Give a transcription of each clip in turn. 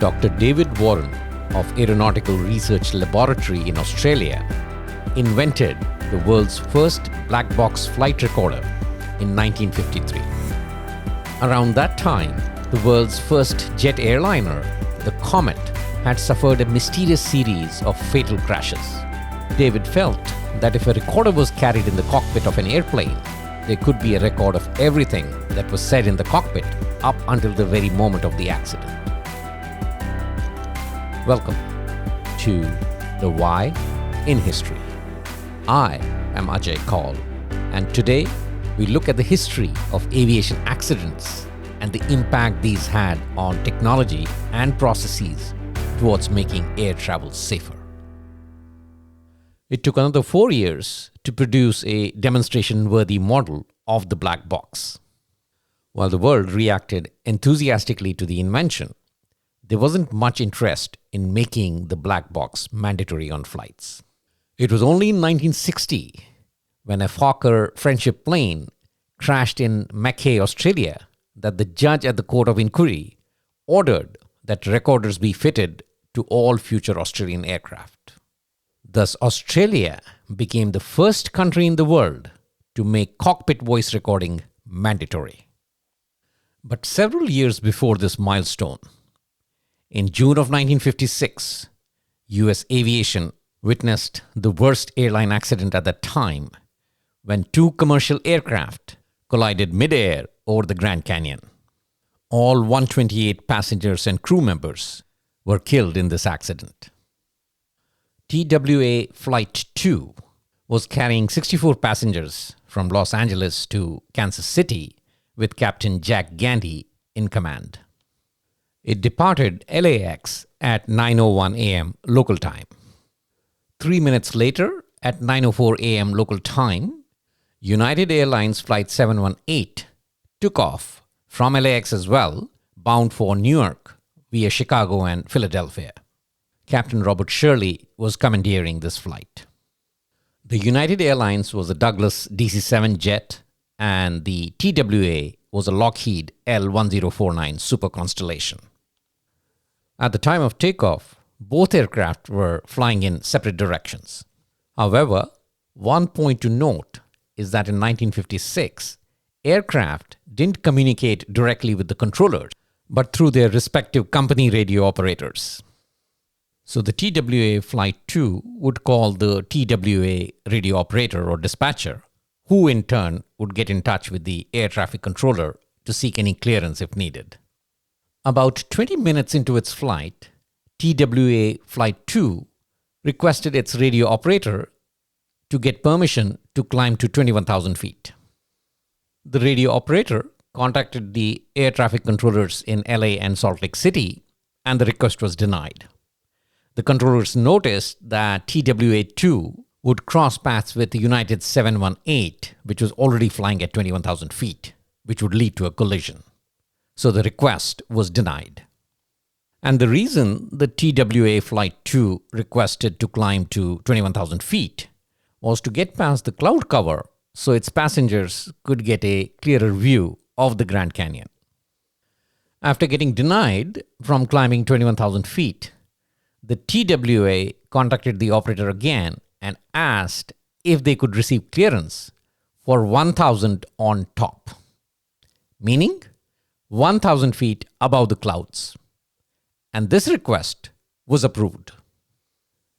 Dr. David Warren of Aeronautical Research Laboratory in Australia invented the world's first black box flight recorder in 1953. Around that time, the world's first jet airliner, the Comet, had suffered a mysterious series of fatal crashes. David felt that if a recorder was carried in the cockpit of an airplane, there could be a record of everything that was said in the cockpit up until the very moment of the accident. Welcome to The Why in History. I am Ajay Kaul, and today we look at the history of aviation accidents and the impact these had on technology and processes towards making air travel safer. It took another 4 years to produce a demonstration-worthy model of the black box. While the world reacted enthusiastically to the invention, there wasn't much interest in making the black box mandatory on flights. It was only in 1960, when a Fokker Friendship plane crashed in Mackay, Australia, that the judge at the Court of Inquiry ordered that recorders be fitted to all future Australian aircraft. Thus, Australia became the first country in the world to make cockpit voice recording mandatory. But several years before this milestone, in June of 1956, US Aviation witnessed the worst airline accident at that time when two commercial aircraft collided mid-air over the Grand Canyon. All 128 passengers and crew members were killed in this accident. TWA Flight 2 was carrying 64 passengers from Los Angeles to Kansas City with Captain Jack Gandy in command. It departed LAX at 9:01 a.m. local time. 3 minutes later, at 9:04 a.m. local time, United Airlines Flight 718 took off from LAX as well, bound for New York via Chicago and Philadelphia. Captain Robert Shirley was commandeering this flight. The United Airlines was a Douglas DC-7 jet, and the TWA was a Lockheed L-1049 Super Constellation. At the time of takeoff, both aircraft were flying in separate directions. However, one point to note is that in 1956, aircraft didn't communicate directly with the controllers, but through their respective company radio operators. So the TWA Flight 2 would call the TWA radio operator or dispatcher, who in turn would get in touch with the air traffic controller to seek any clearance if needed. About 20 minutes into its flight, TWA Flight 2 requested its radio operator to get permission to climb to 21,000 feet. The radio operator contacted the air traffic controllers in LA and Salt Lake City, and the request was denied. The controllers noticed that TWA-2 would cross paths with the United 718, which was already flying at 21,000 feet, which would lead to a collision. So the request was denied. And the reason the TWA Flight 2 requested to climb to 21,000 feet was to get past the cloud cover so its passengers could get a clearer view of the Grand Canyon. After getting denied from climbing 21,000 feet, the TWA contacted the operator again and asked if they could receive clearance for 1,000 on top, meaning 1,000 feet above the clouds. And this request was approved.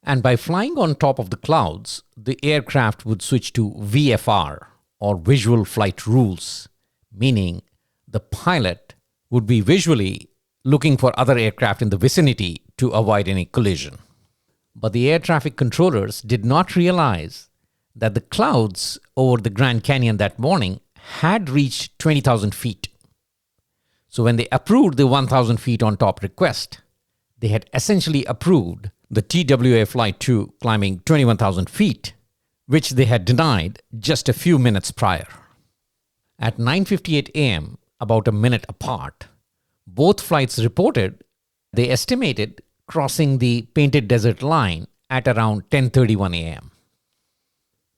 And by flying on top of the clouds, the aircraft would switch to VFR, or Visual Flight Rules, meaning the pilot would be visually looking for other aircraft in the vicinity to avoid any collision. But the air traffic controllers did not realize that the clouds over the Grand Canyon that morning had reached 20,000 feet. So when they approved the 1,000 feet on top request, they had essentially approved the TWA Flight 2 climbing 21,000 feet, which they had denied just a few minutes prior. At 9:58 a.m., about a minute apart, both flights reported they estimated crossing the Painted Desert Line at around 10:31 a.m.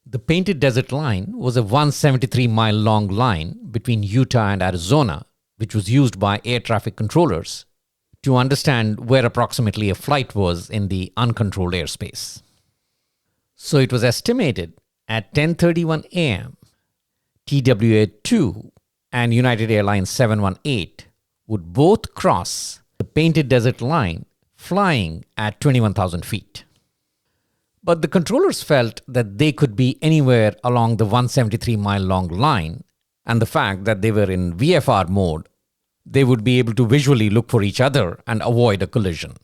The Painted Desert Line was a 173-mile-long line between Utah and Arizona, which was used by air traffic controllers to understand where approximately a flight was in the uncontrolled airspace. So it was estimated at 10:31 a.m., TWA-2 and United Airlines 718 would both cross the Painted Desert line flying at 21,000 feet. But the controllers felt that they could be anywhere along the 173-mile-long line, and the fact that they were in VFR mode, they would be able to visually look for each other and avoid a collision.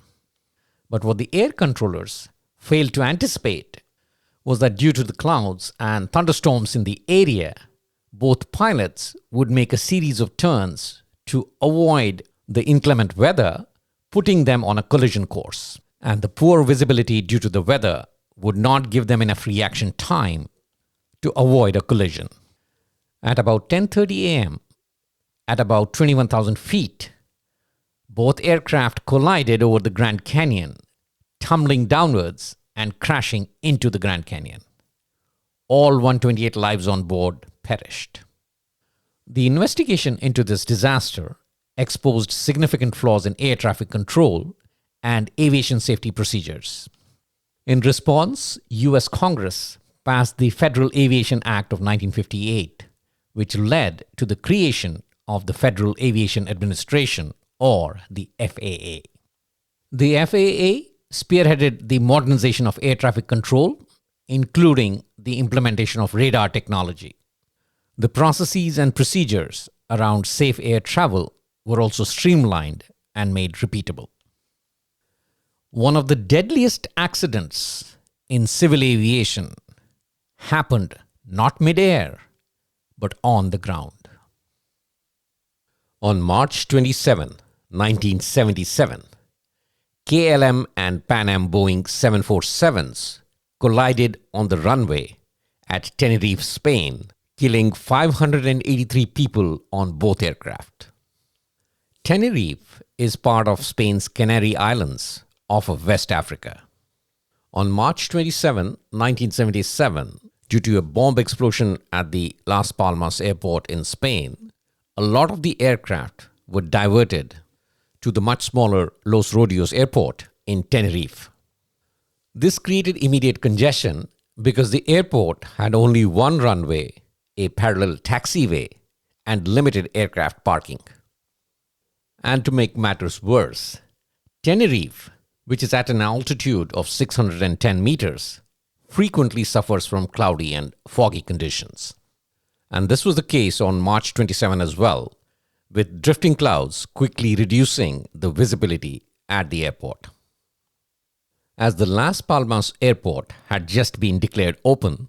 But what the air controllers failed to anticipate was that due to the clouds and thunderstorms in the area, both pilots would make a series of turns to avoid the inclement weather, putting them on a collision course. And the poor visibility due to the weather would not give them enough reaction time to avoid a collision. At about 10:30 a.m., at about 21,000 feet, both aircraft collided over the Grand Canyon, tumbling downwards and crashing into the Grand Canyon. All 128 lives on board perished. The investigation into this disaster exposed significant flaws in air traffic control and aviation safety procedures. In response, U.S. Congress passed the Federal Aviation Act of 1958, which led to the creation of the Federal Aviation Administration, or the FAA. The FAA spearheaded the modernization of air traffic control, including the implementation of radar technology. The processes and procedures around safe air travel were also streamlined and made repeatable. One of the deadliest accidents in civil aviation happened not mid-air, but on the ground. On March 27, 1977, KLM and Pan Am Boeing 747s collided on the runway at Tenerife, Spain, killing 583 people on both aircraft. Tenerife is part of Spain's Canary Islands off of West Africa. On March 27, 1977, due to a bomb explosion at the Las Palmas airport in Spain, a lot of the aircraft were diverted to the much smaller Los Rodeos airport in Tenerife. This created immediate congestion because the airport had only one runway, a parallel taxiway, and limited aircraft parking. And to make matters worse, Tenerife, which is at an altitude of 610 meters, frequently suffers from cloudy and foggy conditions. And this was the case on March 27 as well, with drifting clouds quickly reducing the visibility at the airport. As the Las Palmas airport had just been declared open,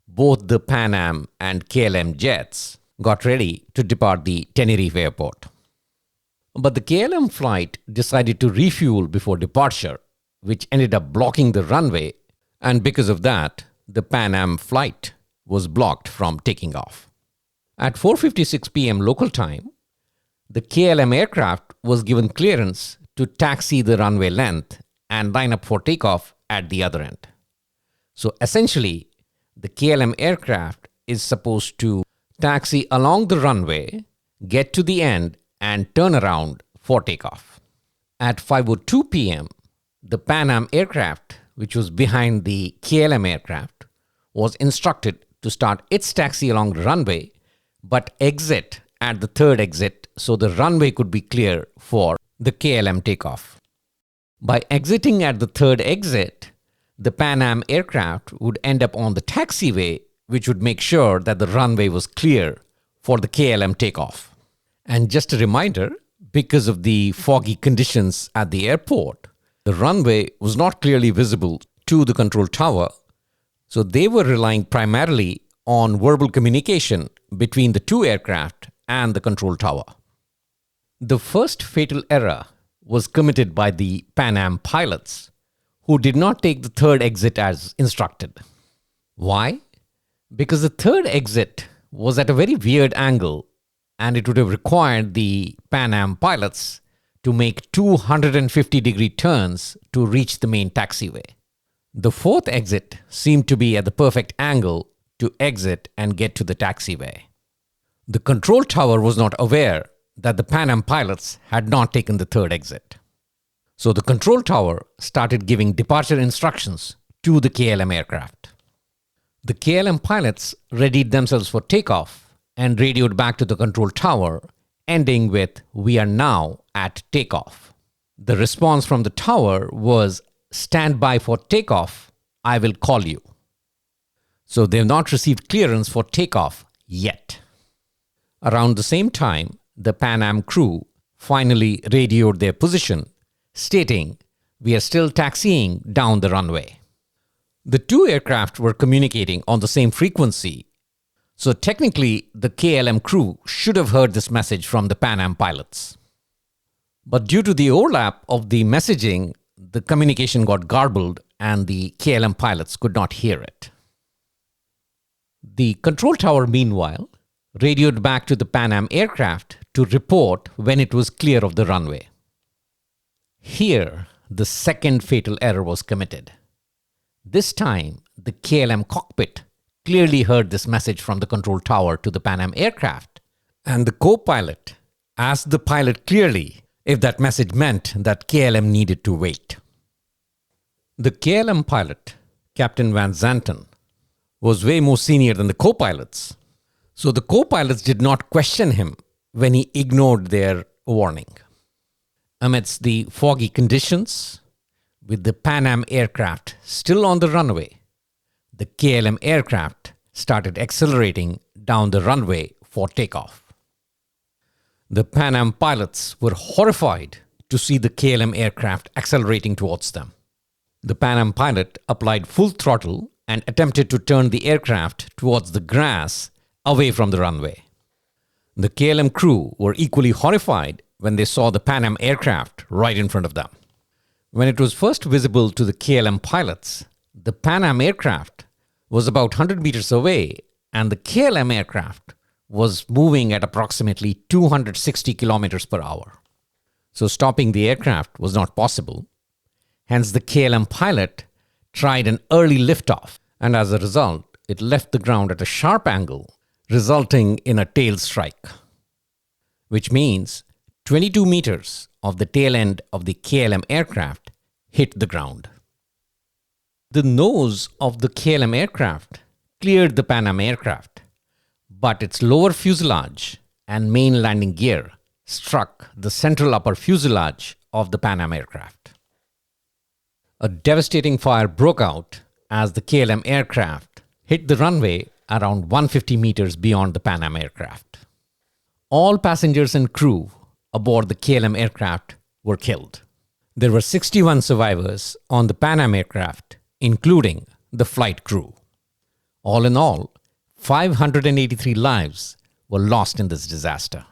both the Pan Am and KLM jets got ready to depart the Tenerife airport. But the KLM flight decided to refuel before departure, which ended up blocking the runway, and because of that, the Pan Am flight was blocked from taking off. At 4:56 p.m. local time, the KLM aircraft was given clearance to taxi the runway length and line up for takeoff at the other end. So essentially, the KLM aircraft is supposed to taxi along the runway, get to the end, and turn around for takeoff. At 5:02 p.m., the Pan Am aircraft, which was behind the KLM aircraft, was instructed to start its taxi along the runway, but exit at the third exit so the runway could be clear for the KLM takeoff. By exiting at the third exit, the Pan Am aircraft would end up on the taxiway, which would make sure that the runway was clear for the KLM takeoff. And just a reminder, because of the foggy conditions at the airport, the runway was not clearly visible to the control tower, so they were relying primarily on verbal communication between the two aircraft and the control tower. The first fatal error was committed by the Pan Am pilots, who did not take the third exit as instructed. Why? Because the third exit was at a very weird angle, and it would have required the Pan Am pilots to make 250-degree turns to reach the main taxiway. The fourth exit seemed to be at the perfect angle to exit and get to the taxiway. The control tower was not aware that the Pan Am pilots had not taken the third exit. So the control tower started giving departure instructions to the KLM aircraft. The KLM pilots readied themselves for takeoff and radioed back to the control tower, ending with, "We are now at takeoff." The response from the tower was, "Stand by for takeoff. I will call you." So they have not received clearance for takeoff yet. Around the same time, the Pan Am crew finally radioed their position, stating, "We are still taxiing down the runway." The two aircraft were communicating on the same frequency, so technically the KLM crew should have heard this message from the Pan Am pilots. But due to the overlap of the messaging, the communication got garbled and the KLM pilots could not hear it. The control tower, meanwhile, radioed back to the Pan Am aircraft to report when it was clear of the runway. Here, the second fatal error was committed. This time, the KLM cockpit clearly heard this message from the control tower to the Pan Am aircraft, and the co-pilot asked the pilot clearly if that message meant that KLM needed to wait. The KLM pilot, Captain Van Zanten, was way more senior than the co-pilots, so the co-pilots did not question him when he ignored their warning. Amidst the foggy conditions, with the Pan Am aircraft still on the runway, the KLM aircraft started accelerating down the runway for takeoff. The Pan Am pilots were horrified to see the KLM aircraft accelerating towards them. The Pan Am pilot applied full throttle and attempted to turn the aircraft towards the grass away from the runway. The KLM crew were equally horrified when they saw the Pan Am aircraft right in front of them. When it was first visible to the KLM pilots, the Pan Am aircraft was about 100 meters away and the KLM aircraft was moving at approximately 260 kilometers per hour. So stopping the aircraft was not possible. Hence, the KLM pilot tried an early liftoff, and as a result, it left the ground at a sharp angle, resulting in a tail strike, which means 22 meters of the tail end of the KLM aircraft hit the ground. The nose of the KLM aircraft cleared the Pan Am aircraft, but its lower fuselage and main landing gear struck the central upper fuselage of the Pan Am aircraft. A devastating fire broke out as the KLM aircraft hit the runway around 150 meters beyond the Pan Am aircraft. All passengers and crew aboard the KLM aircraft were killed. There were 61 survivors on the Pan Am aircraft, including the flight crew. All in all, 583 lives were lost in this disaster.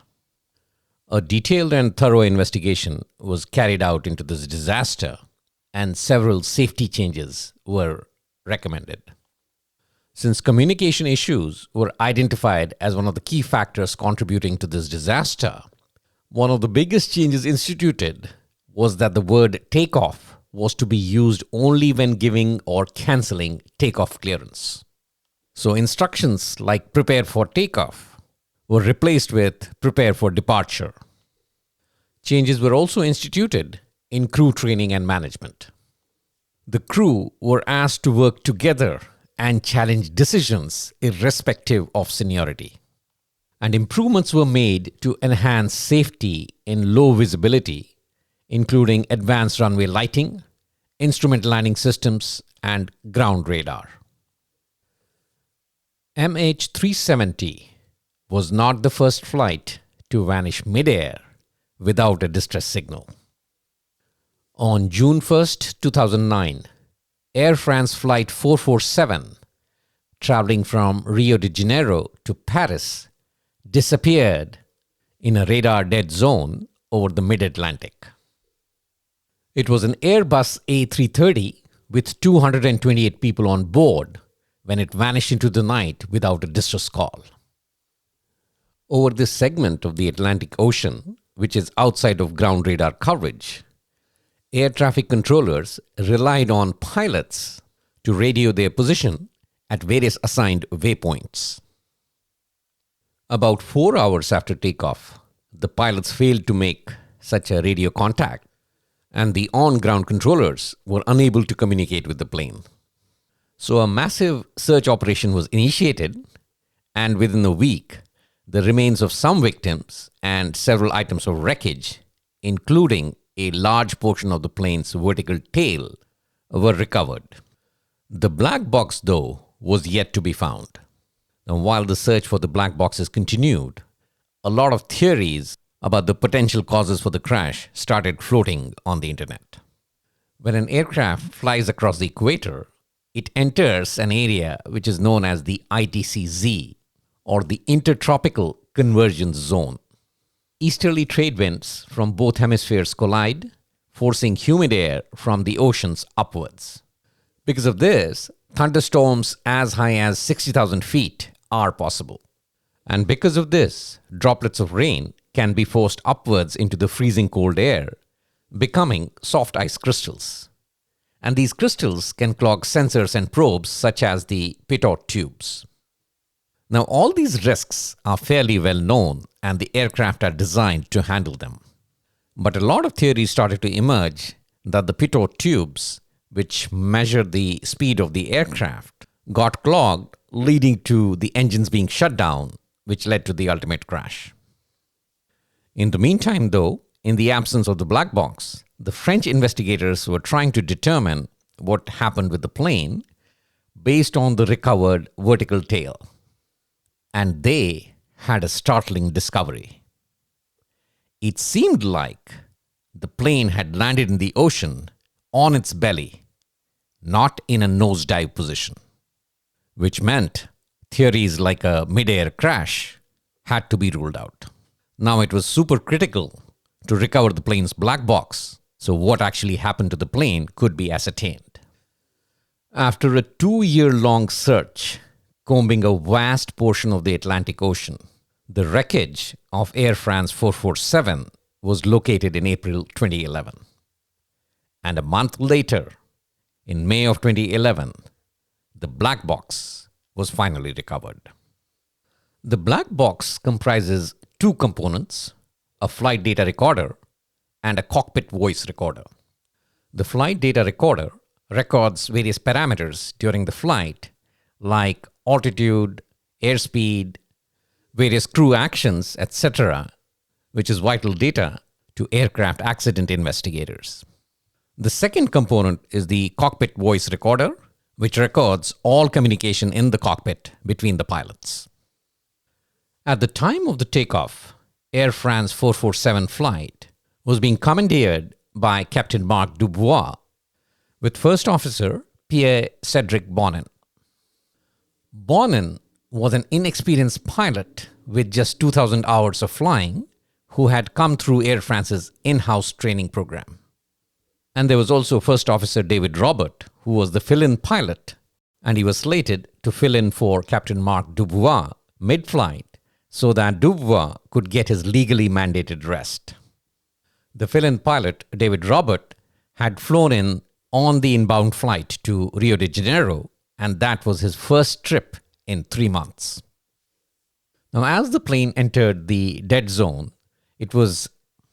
A detailed and thorough investigation was carried out into this disaster, and several safety changes were recommended. Since communication issues were identified as one of the key factors contributing to this disaster, one of the biggest changes instituted was that the word takeoff was to be used only when giving or cancelling takeoff clearance. So instructions like "prepare for takeoff" were replaced with "prepare for departure." Changes were also instituted in crew training and management. The crew were asked to work together and challenge decisions irrespective of seniority. And improvements were made to enhance safety in low visibility, including advanced runway lighting, instrument landing systems, and ground radar. MH370 was not the first flight to vanish midair without a distress signal. On June 1st, 2009, Air France Flight 447, traveling from Rio de Janeiro to Paris, disappeared in a radar dead zone over the mid-Atlantic. It was an Airbus A330 with 228 people on board when it vanished into the night without a distress call. Over this segment of the Atlantic Ocean, which is outside of ground radar coverage, air traffic controllers relied on pilots to radio their position at various assigned waypoints. About 4 hours after takeoff, the pilots failed to make such a radio contact, and the on-ground controllers were unable to communicate with the plane. So a massive search operation was initiated, and within a week, the remains of some victims and several items of wreckage, including a large portion of the plane's vertical tail, were recovered. The black box, though, was yet to be found. And while the search for the black boxes continued, a lot of theories about the potential causes for the crash started floating on the internet. When an aircraft flies across the equator, it enters an area which is known as the ITCZ, or the Intertropical Convergence Zone. Easterly trade winds from both hemispheres collide, forcing humid air from the oceans upwards. Because of this, thunderstorms as high as 60,000 feet are possible. And because of this, droplets of rain can be forced upwards into the freezing cold air, becoming soft ice crystals. And these crystals can clog sensors and probes such as the pitot tubes. Now, all these risks are fairly well known and the aircraft are designed to handle them. But a lot of theories started to emerge that the pitot tubes, which measure the speed of the aircraft, got clogged, leading to the engines being shut down, which led to the ultimate crash. In the meantime, though, in the absence of the black box, the French investigators were trying to determine what happened with the plane based on the recovered vertical tail. And they had a startling discovery. It seemed like the plane had landed in the ocean on its belly, not in a nosedive position, which meant theories like a mid-air crash had to be ruled out. Now it was super critical to recover the plane's black box, so what actually happened to the plane could be ascertained. After a 2-year-long search, combing a vast portion of the Atlantic Ocean, the wreckage of Air France 447 was located in April 2011. And a month later, in May of 2011, the black box was finally recovered. The black box comprises 2 components, a flight data recorder and a cockpit voice recorder. The flight data recorder records various parameters during the flight, like altitude, airspeed, various crew actions, etc., which is vital data to aircraft accident investigators. The second component is the cockpit voice recorder, which records all communication in the cockpit between the pilots. At the time of the takeoff, Air France 447 flight was being commandeered by Captain Marc Dubois, with First Officer Pierre-Cédric Bonin. Bonin was an inexperienced pilot with just 2,000 hours of flying who had come through Air France's in-house training program. And there was also First Officer David Robert, who was the fill-in pilot, and he was slated to fill in for Captain Marc Dubois mid-flight so that Dubois could get his legally mandated rest. The fill-in pilot, David Robert, had flown in on the inbound flight to Rio de Janeiro, and that was his first trip in 3 months. Now, as the plane entered the dead zone, it was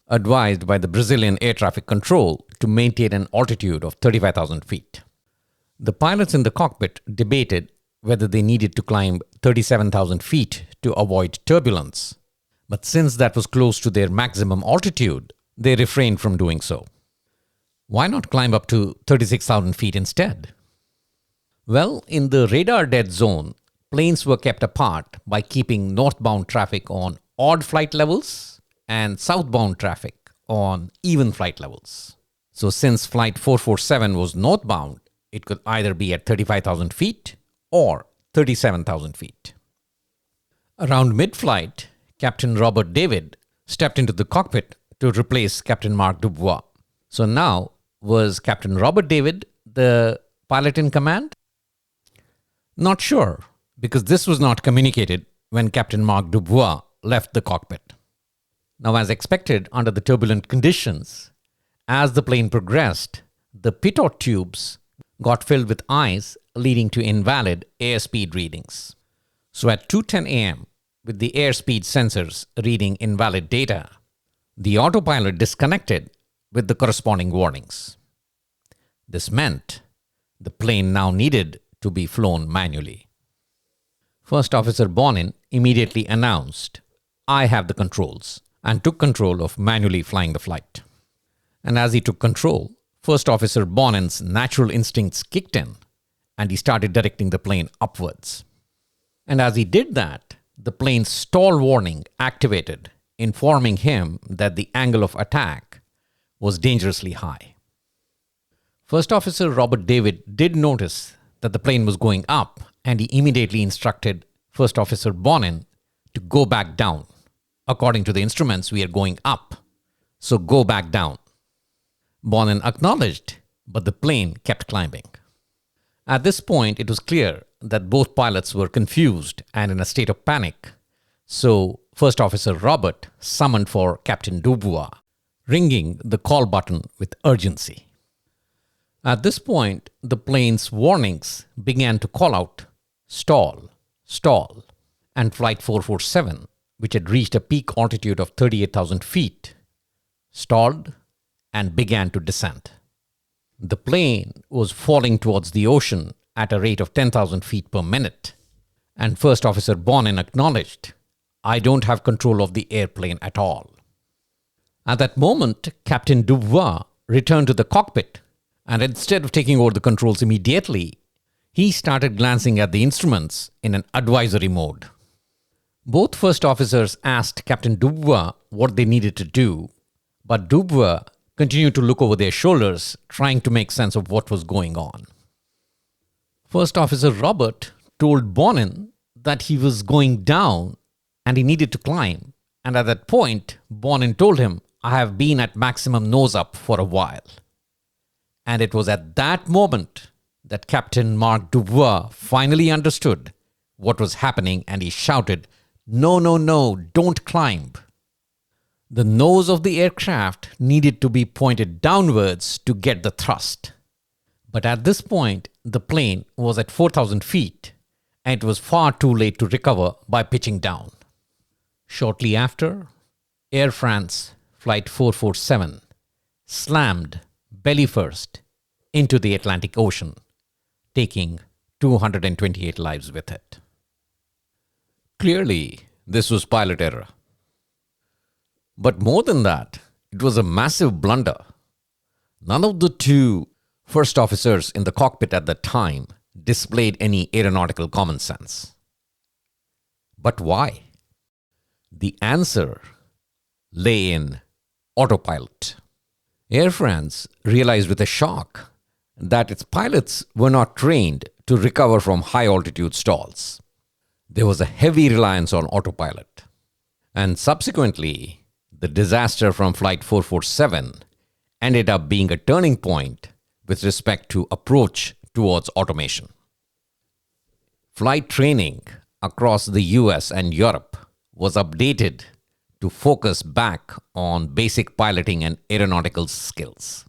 advised by the Brazilian air traffic control to maintain an altitude of 35,000 feet. The pilots in the cockpit debated whether they needed to climb 37,000 feet to avoid turbulence, but since that was close to their maximum altitude, they refrained from doing so. Why not climb up to 36,000 feet instead? Well, in the radar dead zone, planes were kept apart by keeping northbound traffic on odd flight levels and southbound traffic on even flight levels. So since Flight 447 was northbound, it could either be at 35,000 feet or 37,000 feet. Around mid-flight, Captain Robert David stepped into the cockpit to replace Captain Marc Dubois. So now, was Captain Robert David the pilot in command? Not sure, because this was not communicated when Captain Marc Dubois left the cockpit. Now, as expected under the turbulent conditions, as the plane progressed, the pitot tubes got filled with ice, leading to invalid airspeed readings. So at 2:10 a.m., with the airspeed sensors reading invalid data, the autopilot disconnected with the corresponding warnings. This meant the plane now needed to be flown manually. First Officer Bonin immediately announced, "I have the controls," and took control of manually flying the flight. And as he took control, First Officer Bonin's natural instincts kicked in, and he started directing the plane upwards. And as he did that, the plane's stall warning activated, informing him that the angle of attack was dangerously high. First Officer Robert David did notice that the plane was going up, and he immediately instructed First Officer Bonin to go back down. "According to the instruments, we are going up, so go back down." Bonin acknowledged, but the plane kept climbing. At this point, it was clear that both pilots were confused and in a state of panic, so First Officer Robert summoned for Captain Dubois, ringing the call button with urgency. At this point, the plane's warnings began to call out, "Stall, stall," and Flight 447, which had reached a peak altitude of 38,000 feet, stalled and began to descend. The plane was falling towards the ocean at a rate of 10,000 feet per minute, and First Officer Bonin acknowledged, "I don't have control of the airplane at all." At that moment, Captain Dubois returned to the cockpit, and instead of taking over the controls immediately, he started glancing at the instruments in an advisory mode. Both first officers asked Captain Dubois what they needed to do, but Dubois continued to look over their shoulders, trying to make sense of what was going on. First Officer Robert told Bonin that he was going down and he needed to climb, and at that point, Bonin told him, "I have been at maximum nose-up for a while." And it was at that moment that Captain Marc Dubois finally understood what was happening, and he shouted, "No, no, no, don't climb." The nose of the aircraft needed to be pointed downwards to get the thrust. But at this point, the plane was at 4,000 feet, and it was far too late to recover by pitching down. Shortly after, Air France Flight 447 slammed belly first into the Atlantic Ocean, taking 228 lives with it. Clearly, this was pilot error. But more than that, it was a massive blunder. None of the two first officers in the cockpit at that time displayed any aeronautical common sense. But why? The answer lay in autopilot. Air France realized with a shock that its pilots were not trained to recover from high-altitude stalls. There was a heavy reliance on autopilot. And subsequently, the disaster from Flight 447 ended up being a turning point with respect to approach towards automation. Flight training across the US and Europe was updated to focus back on basic piloting and aeronautical skills.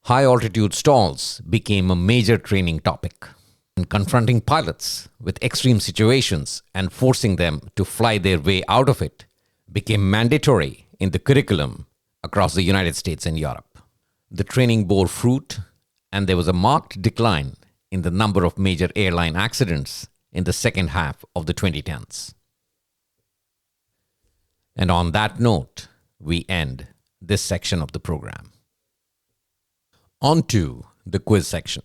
High-altitude stalls became a major training topic, and confronting pilots with extreme situations and forcing them to fly their way out of it became mandatory in the curriculum across the United States and Europe. The training bore fruit, and there was a marked decline in the number of major airline accidents in the second half of the 2010s. And on that note, we end this section of the program. On to the quiz section.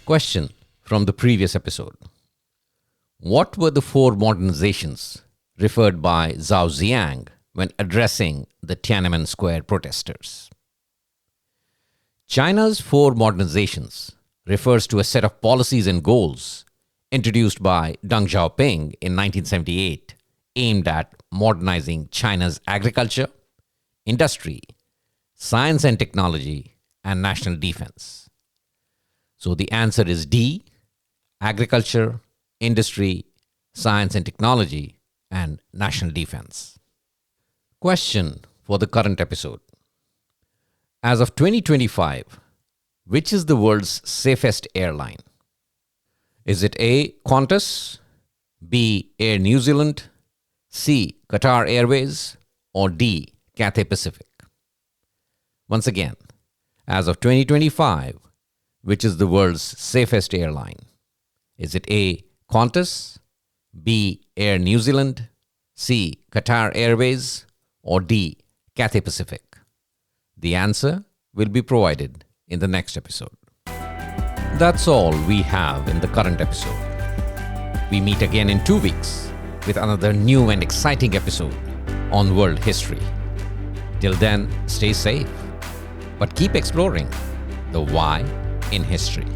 Question from the previous episode. What were the four modernizations referred by Zhao Ziang when addressing the Tiananmen Square protesters? China's four modernizations refers to a set of policies and goals introduced by Deng Xiaoping in 1978 aimed at modernizing China's agriculture, industry, science and technology, and national defense. So the answer is D, agriculture, industry, science and technology, and national defense. Question for the current episode. As of 2025, which is the world's safest airline? Is it A, Qantas, B. Air New Zealand, C. Qatar Airways, or D. Cathay Pacific? Once again, as of 2025, which is the world's safest airline? Is it A. Qantas, B. Air New Zealand, C. Qatar Airways, or D. Cathay Pacific? The answer will be provided in the next episode. That's all we have in the current episode. We meet again in 2 weeks with another new and exciting episode on world history. Till then, stay safe, but keep exploring the why in history.